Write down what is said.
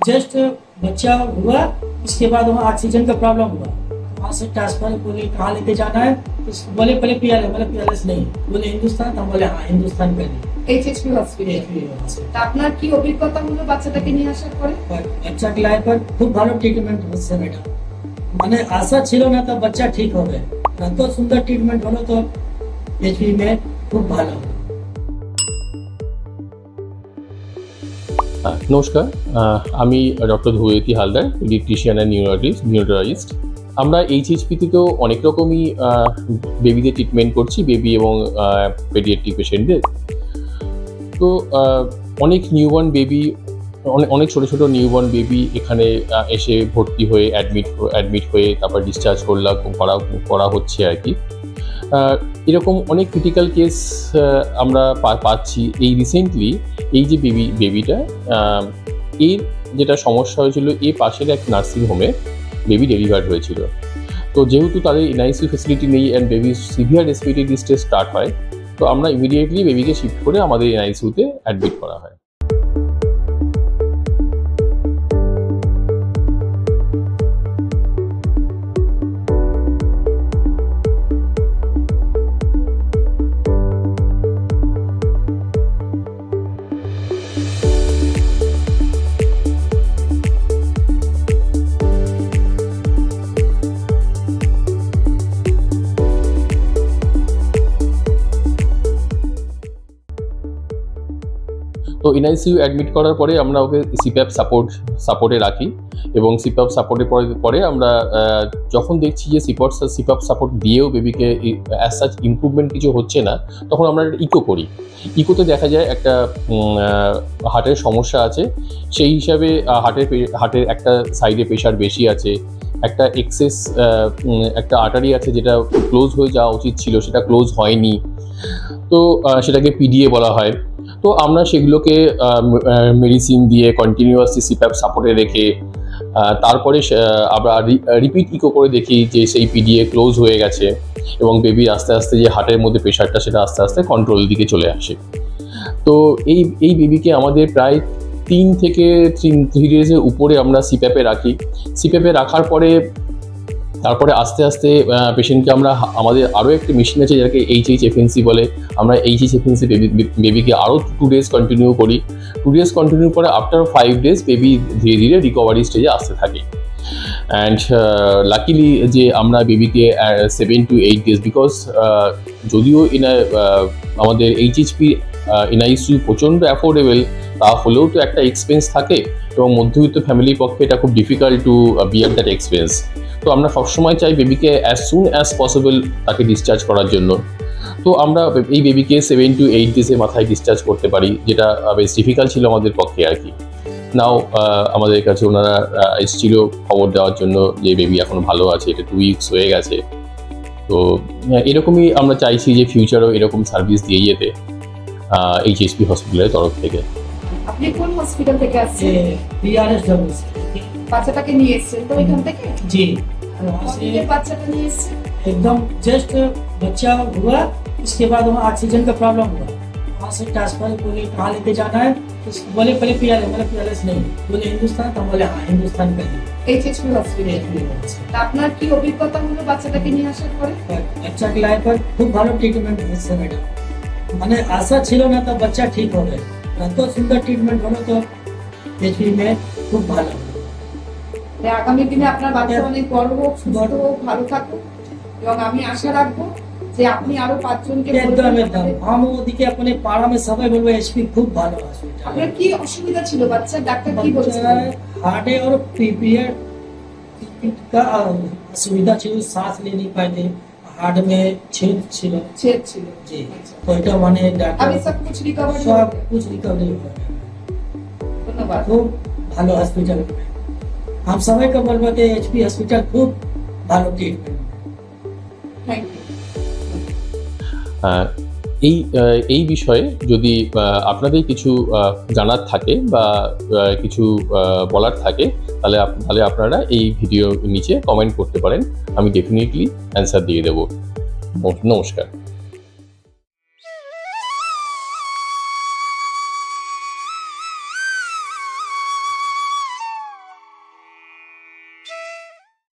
Just बच्चा हुआ, उसके बाद वहाँ ऑक्सीजन का प्रॉब्लम हुआ, वहाँ से ट्रांसफर बोले कहाँ लेके जाना है, तो बोले पहले पीएलएस, बोले पीएलएस नहीं, बोले हिंदुस्तान, हम बोले हाँ हिंदुस्तान कर दी। HSP hospital. আপনার কি অভিজ্ঞতা হলো বাচ্চাটাকে নিয়ে আসার পরে? বাচ্চাকে লাইফ पर খুব ভালো ট্রিটমেন্ট হচ্ছে ম্যাডাম, মানে আশা ছিল না তো বাচ্চা ঠিক হবে, এত সুন্দর ট্রিটমেন্ট হলো তো এইচপি में খুব ভালো। নমস্কার, আমি doctor Dhrubajyoti Haldar, paediatrician and neurologist. আমরা এইচএইচপিতেও অনেক রকমই বেবিদের ট্রিটমেন্ট করছি, বেবি এবং পেডিয়াট্রিক পেশেন্টদের। তো অনেক নিউবর্ন বেবি, অনেক ছোটো ছোটো নিউবর্ন বেবি এখানে এসে ভর্তি হয়ে অ্যাডমিট হয়ে তারপর ডিসচার্জ করা হচ্ছে আর কি। এরকম অনেক ক্রিটিক্যাল কেস আমরা পাচ্ছি। এই রিসেন্টলি এই যে বেবিটা, এর যেটা সমস্যা হয়েছিল, এই পাশের এক নার্সিংহোমে বেবি ডেলিভার হয়েছিল। তো যেহেতু তাদের এনআইসিইউ ফেসিলিটি নেই and baby severe respiratory distress start হয়, তো আমরা ইমিডিয়েটলি বেবিকে শিফট করে আমাদের এনআইসিইউতে অ্যাডমিট করা হয়। তো এনআইসিইউ অ্যাডমিট করার পরে আমরা ওকে সিপ্যাপ সাপোর্টে রাখি, এবং সিপ্যাপ সাপোর্টের পরে আমরা যখন দেখছি যে সিপ্যাপ সাপোর্ট দিয়েও বেবিকে অ্যাজ সাচ ইমপ্রুভমেন্ট কিছু হচ্ছে না, তখন আমরা ইকো করি। ইকোতে দেখা যায় একটা হার্টের সমস্যা আছে, সেই হিসাবে হার্টের একটা সাইডে প্রেশার বেশি আছে, একটা এক্সেস একটা আর্টারি আছে যেটা ক্লোজ হয়ে যাওয়া উচিত ছিল, সেটা ক্লোজ হয়নি, তো সেটাকে পিডিএ বলা হয়। তো আমরা সেগুলোকে মেডিসিন দিয়ে কন্টিনিউয়াসলি সিপ্যাপ সাপোর্টে রেখে তারপরে আমরা রিপিট ইকো করে দেখি যে সেই পিডিএ ক্লোজ হয়ে গেছে এবং বেবির আস্তে আস্তে যে হার্টের মধ্যে প্রেশারটা, সেটা আস্তে আস্তে কন্ট্রোল দিকে চলে আসে। তো এই বেবিকে আমাদের প্রায় 3 থেকে 3 ডেজের উপরে আমরা সিপ্যাপে রাখি। সিপ্যাপে রাখার পরে তারপরে আস্তে আস্তে পেশেন্টকে আমরা, আমাদের আরও একটা মেশিন আছে যাকে HHFNC বলে, আমরা HHFNC বেবিকে আরও 2 ডেজ কন্টিনিউ করি। 2 ডেজ কন্টিনিউ করে আফটার 5 ডেজ বেবি ধীরে ধীরে রিকভারি স্টেজে আসতে থাকে। অ্যান্ড লাকিলি যে আমরা বেবিকে 7 to 8 ডেজ, বিকজ যদিও আমাদের এইচএইচপি এনআইসিইউ প্রচণ্ড অ্যাফোর্ডেবল, তা হলেও তো একটা এক্সপেন্স থাকে, এবং মধ্যবিত্ত ফ্যামিলির পক্ষে এটা খুব difficult to bear that expense. তো আমরা সবসময় চাই বেবিকে অ্যাজ সুন অ্যাজ পসিবল তাকে ডিসচার্জ করার জন্য। তো আমরা এই বেবিকে 7 to 8 ডেজের মাথায় ডিসচার্জ করতে পারি, যেটা বেশ ডিফিকাল্ট ছিল আমাদের পক্ষে আর কি। নাও আমাদের কাছে ওনারা এসেছিল খবর দেওয়ার জন্য যে বেবি এখন ভালো আছে, এটা 2 উইকস হয়ে গেছে। তো এরকমই আমরা চাইছি যে ফিউচারেও এরকম সার্ভিস দিয়ে যেতে এইচএইচপি হসপিটালের তরফ থেকে। আপনি কোন হসপিটাল থেকে আসছেন? PRS বাচ্চাটাকে নিয়ে এসেছেন তো এখান থেকে? जी, বাচ্চাটা নিয়ে এসেছেন? एकदम जस्ट बच्चा हुआ, उसके बाद वहाँ ऑक्सीजन का प्रॉब्लम हुआ, वहाँ से ट्रांसफर बोले कहाँ लेके जाना है, तो बोले पहले पीएलएस, बोले पीएलएस नहीं, बोले हिंदुस्तान, हम बोले हाँ हिंदुस्तान कर दी। HSP hospital. আপনার কি অভিজ্ঞতা হলো বাচ্চাটাকে নিয়ে আসার পরে? বাচ্চাকে লাইফ पर খুব ভালো ট্রিটমেন্ট হচ্ছে ম্যাডাম, মানে আশা ছিল না তো বাচ্চা ঠিক হবে, এত সুন্দর ট্রিটমেন্ট হলো তো এইচপি में খুব ভালো। আগামী দিনে আপনার বাচ্চা অনেক বড় হোক, সুস্থ হোক, ভালো থাকুক, এবং আমি আশা রাখবো যে আপনি আরো 5 জনকে ওদিকে अपने पाड़ा में সবাই বলবে এইচপি খুব ভালো হসপিটাল। আপনার কি অসুবিধা ছিল বাচ্চা? ডাক্তার কি বলেছিল? हार्ट और पीपीआर का असुविधा ছিল, सांस ले नहीं पाते, हार्ट में छेद ছিল जी। तो এটা মানে ডাক্তার अभी सब कुछ रिकवरी हो गया। धन्यवाद। খুব ভালো হসপিটাল, हम सबाई को बोलबो कि এইচপি হসপিটাল খুব ভালো ট্রিটমেন্ট। Thank you. এই বিষয়ে যদি আপনাদের কিছু জানার থাকে বা কিছু বলার থাকে, তাহলে আপনারা এই ভিডিও নিচে কমেন্ট করতে পারেন, আমি ডেফিনেটলি অ্যান্সার দিয়ে দেব। নমস্কার।